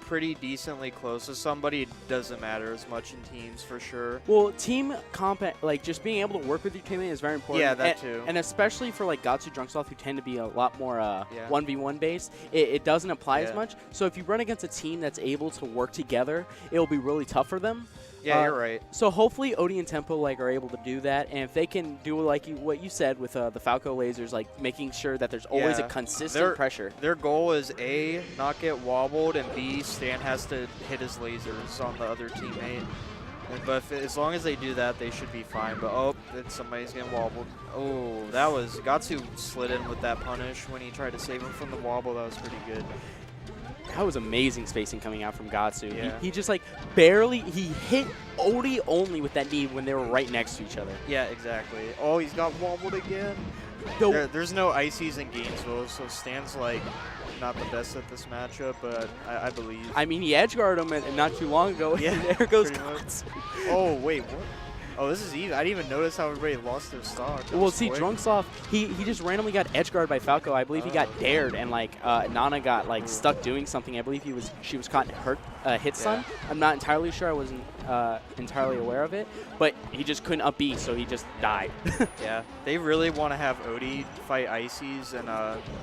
pretty decently close to somebody, it doesn't matter as much in teams for sure. Well, team comp, like just being able to work with your teammate is very important. Yeah, that too. And especially for like Gahtzu, Drunksloth, who tend to be a lot more 1v1 based, it doesn't apply as much. So if you run against a team that's able to work together, it will be really tough for them. Yeah, you're right. So hopefully Oaty and Tempo are able to do that, and if they can do what you said with the Falco lasers, like making sure that there's always a consistent pressure. Their goal is A, not get wobbled, and B, Stan has to hit his lasers on the other teammate. But as long as they do that, they should be fine. But somebody's getting wobbled. Oh, that was Gahtzu slid in with that punish when he tried to save him from the wobble. That was pretty good. That was amazing spacing coming out from Gahtzu. Yeah. He just like barely, he hit Oaty only with that knee when they were right next to each other. Yeah, exactly. Oh, he's got wobbled again. There's no ices in Gainesville, so Stan's like not the best at this matchup, but I believe. I mean, he edgeguarded him not too long ago. Yeah, and there goes Gahtzu. Oh, wait, what? Oh, this is even. I didn't even notice how everybody lost their stock. Well, see, Drunksloth, he just randomly got edgeguarded by Falco. I believe he got dared, and like Nana got like stuck doing something. I believe she was caught in hit stun. I'm not entirely sure. I wasn't entirely aware of it, but he just couldn't up B, so he just died. Yeah, they really want to have Oaty fight Ices and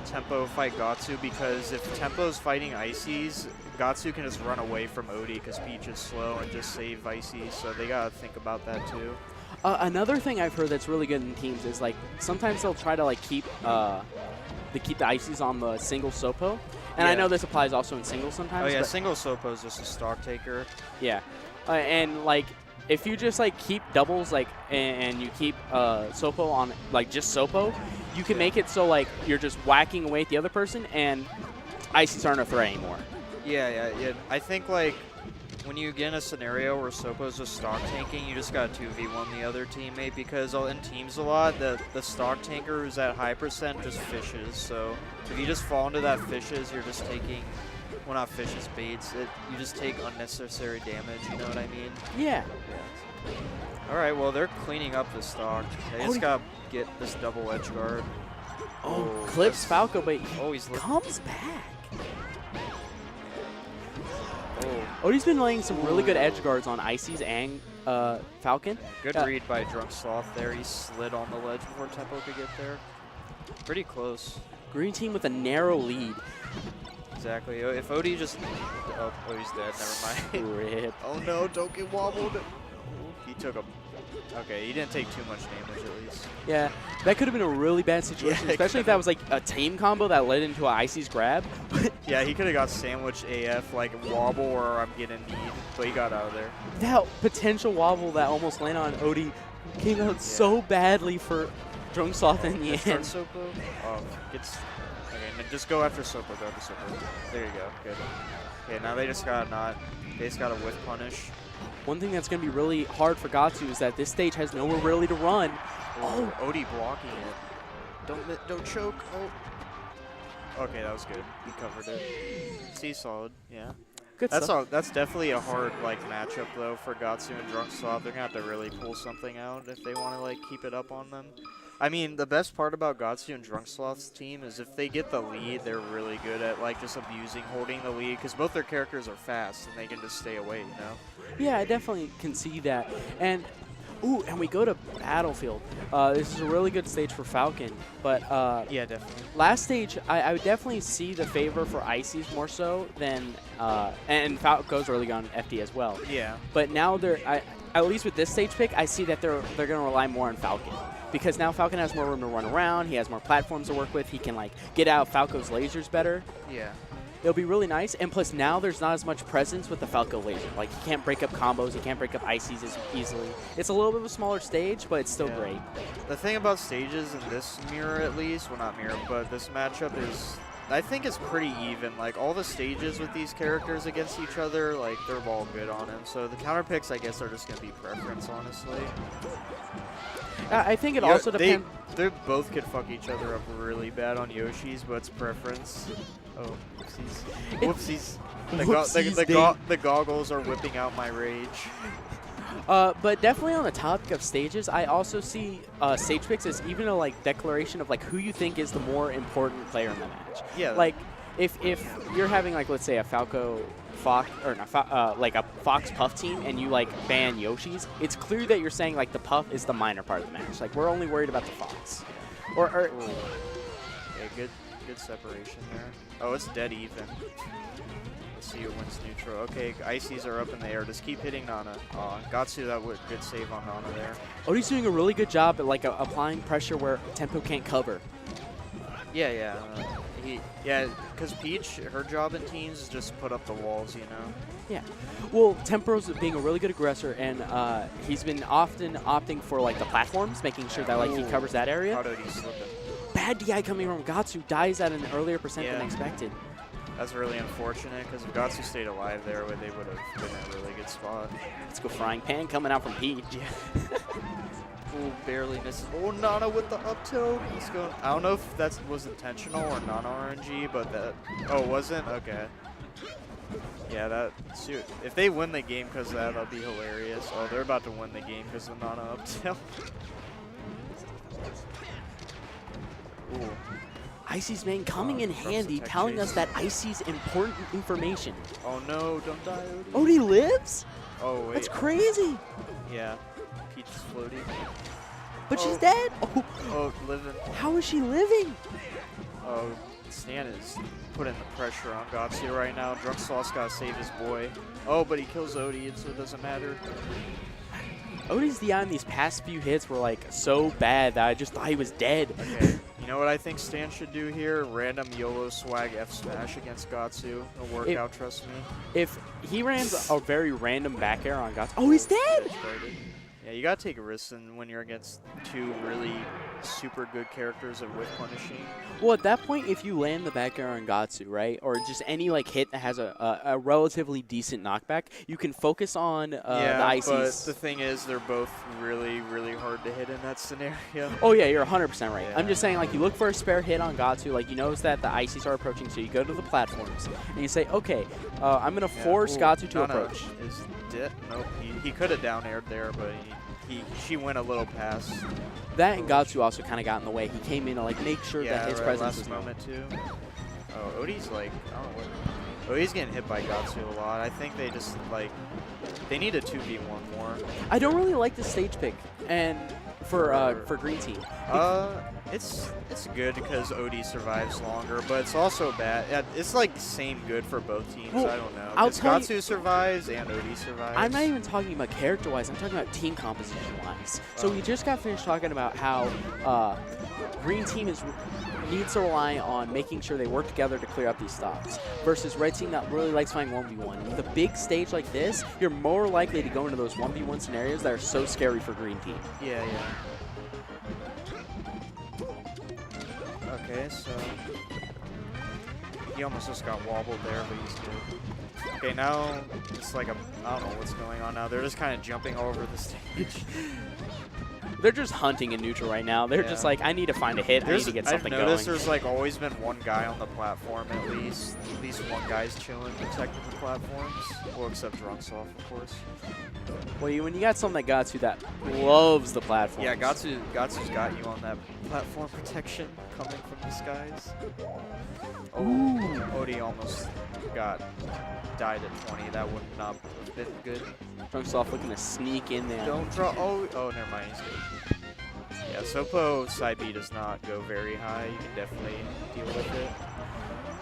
Tempo fight Gahtzu, because if Tempo's fighting Ices, Gahtzu can just run away from Oaty because Peach is slow and just save Ices, so they gotta think about that too. Another thing I've heard that's really good in teams is like sometimes they'll try to like keep the Ices on the single Sopo, and I know this applies also in singles sometimes. Oh yeah, single Sopo is just a stock taker. Yeah, and like if you just like keep doubles like and you keep Sopo on like just Sopo, you can make it so like you're just whacking away at the other person and Ices aren't a threat anymore. Yeah. I think like when you get in a scenario where Sopo's just stock tanking, you just got 2v1 the other teammate, because in teams a lot, the stock tanker who's at high percent just fishes. So if you just fall into that fishes, you're just taking, well, not fishes, baits, you just take unnecessary damage, you know what I mean? Yeah. All right, well, they're cleaning up the stock. They just got to get this double edge guard. Oh, clips Falco, but he comes back. Oaty's been laying some really good edge guards on Ices and Falcon. Good read by Drunksloth there. He slid on the ledge before Tempo could get there. Pretty close. Green team with a narrow lead. Exactly. If Oaty just... Oh, he's dead. Never mind. Rip. Oh no, don't get wobbled. He took a... Okay, he didn't take too much damage at least. Yeah, that could have been a really bad situation, especially if that was like a team combo that led into an Ices grab. Yeah, he could have got sandwiched AF, like wobble or I'm getting need, but he got out of there. That potential wobble that almost landed on Oaty came out so badly for Drunksloth in the end. Sopo? Oh, okay, just go after Sopo, There you go, good. Okay, now they just got a whiff punish. One thing that's going to be really hard for Gahtzu is that this stage has nowhere really to run. Oh, Oaty blocking it. Don't choke. Oh. Okay, that was good. He covered it. C solid, yeah. Good stuff. That's definitely a hard matchup though for Gahtzu and Drunksloth. They're gonna have to really pull something out if they want to keep it up on them. I mean, the best part about Gahtzu and Drunksloth's team is if they get the lead, they're really good at just holding the lead, because both their characters are fast and they can just stay away, you know? Yeah, I definitely can see that. And we go to Battlefield. This is a really good stage for Falcon, but yeah, definitely. Last stage, I would definitely see the favor for Ices more so than and Falco's really gone FD as well. Yeah. But now at least with this stage pick, I see that they're going to rely more on Falcon, because now Falcon has more room to run around. He has more platforms to work with. He can get out Falco's lasers better. Yeah. It'll be really nice, and plus now there's not as much presence with the Falco laser. He can't break up combos, he can't break up Ices as easily. It's a little bit of a smaller stage, but it's still great. The thing about stages in this mirror, at least, well, not mirror, but this matchup is, I think it's pretty even. All the stages with these characters against each other, they're all good on him. So the counter picks, I guess, are just going to be preference, honestly. I think it also depends. They both could fuck each other up really bad on Yoshi's, but it's preference. Oh, whoopsies. Whoopsies. The goggles are whipping out my rage. But definitely on the topic of stages, I also see stage picks as even a declaration of who you think is the more important player in the match. Yeah. if you're having like, let's say, a Falco Fox or not, like a Fox Puff team, and you like ban Yoshi's, it's clear that you're saying like the Puff is the minor part of the match. Like we're only worried about the Fox. Or yeah, good separation there. Oh, it's dead even. Let's see who wins neutral. Okay, Ices are up in the air. Just keep hitting Nana. Gahtzu, that would good save on Nana there. Oaty's doing a really good job at like applying pressure where Tempo can't cover. Yeah. Because Peach, her job in teams is just put up the walls, you know? Yeah. Well, Tempo's being a really good aggressor, and he's been often opting for like the platforms, making sure that like he covers that area. Oaty's slipping. Bad DI coming from Gahtzu, dies at an earlier percent than expected. That's really unfortunate, because if Gahtzu stayed alive there, they would have been in a really good spot. Let's go Frying Pan coming out from Peach. Yeah. Ooh, barely misses. Oh, Nana with the up tilt. He's going. I don't know if that was intentional or non-RNG, but that. Oh, wasn't? Okay. Yeah, that. Shoot. If they win the game because of that, that'll be hilarious. Oh, they're about to win the game because of Nana up tilt. Ooh. Icy's main coming in handy, telling us that Icy's important information. Oh no, don't die, Oaty. Oaty lives? Oh, wait. That's crazy. Yeah. Peach is floating. But she's dead. Oh, living. How is she living? Oh, Stan is putting the pressure on Gahtzu right now. Drunksloth's got to save his boy. Oh, but he kills Oaty, so it doesn't matter. Oaty's DI on these past few hits were like so bad that I just thought he was dead. Okay. You know what I think Stan should do here? Random YOLO swag F smash against Gahtzu. It'll work out, trust me. If he ran a very random back air on Gahtzu. Oh, he's dead! Yeah, you gotta take a risk when you're against two really super good characters at whiff punishing. Well, at that point, if you land the back air on Gahtzu, right, or just any like hit that has a relatively decent knockback, you can focus on the Ices. But the thing is, they're both really, really hard to hit in that scenario. Oh yeah, you're 100% right. Yeah. I'm just saying, like, you look for a spare hit on Gahtzu, like you notice that the Ices are approaching, so you go to the platforms and you say, okay, I'm gonna force Gahtzu to approach. Is dead? Nope. He could have down aired there, but she went a little past. That and Gahtzu also kind of got in the way. He came in to like make sure that his presence was moment too. Oh, Oaty's like, I don't know what. Oaty's getting hit by Gahtzu a lot. I think they just like they need a 2v1 more. I don't really like the stage pick and for green team. It's good because Oaty survives longer, but it's also bad. It's like same good for both teams. Well, I don't know. Because Gahtzu survives and Oaty survives. I'm not even talking about character-wise. I'm talking about team composition-wise. So we just got finished talking about how green team needs to rely on making sure they work together to clear up these stocks versus red team that really likes playing 1v1. With a big stage like this, you're more likely to go into those 1v1 scenarios that are so scary for green team. Yeah. Okay, so he almost just got wobbled there, but he's good. Okay, now it's like I don't know what's going on now. They're just kind of jumping all over the stage. They're just hunting in neutral right now. They're just like, I need to find a hit. I need to get something going. I've noticed there's like always been one guy on the platform at least. At least one guy's chilling, protecting the platforms. Well, except Drunksloth, of course. Well, when you got something like Gahtzu that loves the platform. Yeah, Gahtzu's got you on that platform protection coming from the skies. Oh, Oaty almost died at 20. That would not have been good. Drunksloth looking to sneak in there. Don't draw. Oh, never mind. He's good. Yeah, Sopo side B does not go very high. You can definitely deal with it.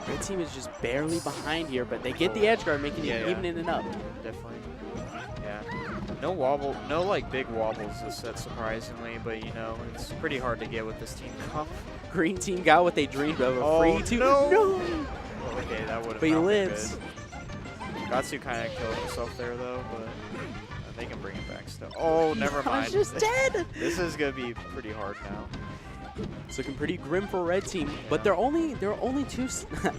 Red team is just barely behind here, but they get the edge guard, making it even in and up. Definitely. Yeah. No wobble, no like big wobbles this set surprisingly, but you know it's pretty hard to get with this team comp. Green team got what they dreamed of. A free two. No. Okay, that would have. But he lives. Gahtzu kind of killed himself there though, but they can bring it back still. Oh, never mind. He's just dead. This is gonna be pretty hard now. It's looking pretty grim for red team, but they're only two.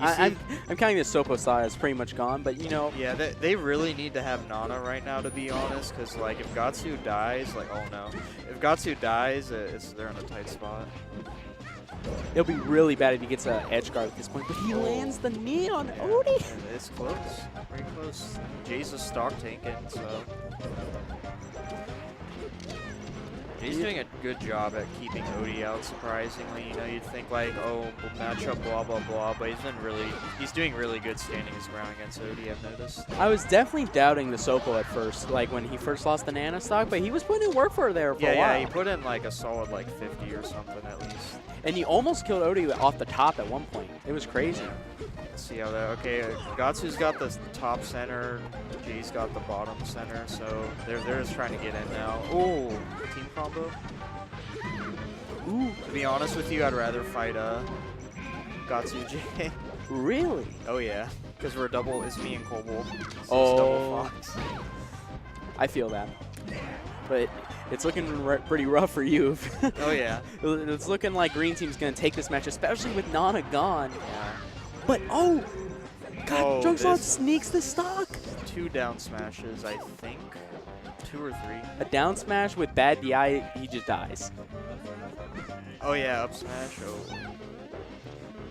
I'm counting the Sopo side as pretty much gone, but you know. Yeah, they really need to have Nana right now, to be honest, because like if Gahtzu dies, like oh no, if Gahtzu dies, they're in a tight spot. It'll be really bad if he gets an edge guard at this point, but he lands the knee on Oaty. It's close, very close. Jay's a stock tanking, so. He's doing a good job at keeping Oaty out, surprisingly. You know, you'd think like, oh, matchup, blah, blah, blah, but he's doing really good standing his ground against Oaty, I've noticed. I was definitely doubting the Sopo at first, like when he first lost the Nana stock, but he was putting in work for her there for a while. Yeah, he put in like a solid like 50 or something at least. And he almost killed Oaty off the top at one point. It was crazy. Let's see how that, okay, Gahtzu's got the top center, Jay's got the bottom center, so they're just trying to get in now. Ooh, team combo. Ooh. To be honest with you, I'd rather fight Gahtzu Jay. Really? Oh yeah, because we're double, it's me and Kobold. So Oh. it's double Fox. I feel that. But it's looking pretty rough for you. Oh yeah. It's looking like Green Team's going to take this match, especially with Nana gone. Yeah. But, oh! God, Oh, Drunksloth this- sneaks the stock. 2 down smashes, I think. 2 or 3. A down smash with bad DI, he just dies. Oh yeah, up smash.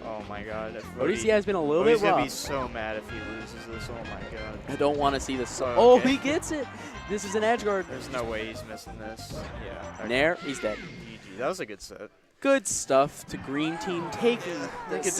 Oh my god. If Odyssey has been a little Odyssey's bit gonna be rough. so mad if he loses this. Oh my god. I don't want to see this. Oh, Oh, okay. he gets it. This is an edge guard. There's no way he's missing this. Yeah. Okay. Nair, he's dead. GG. That was a good set. Good stuff to Green Team taking think this.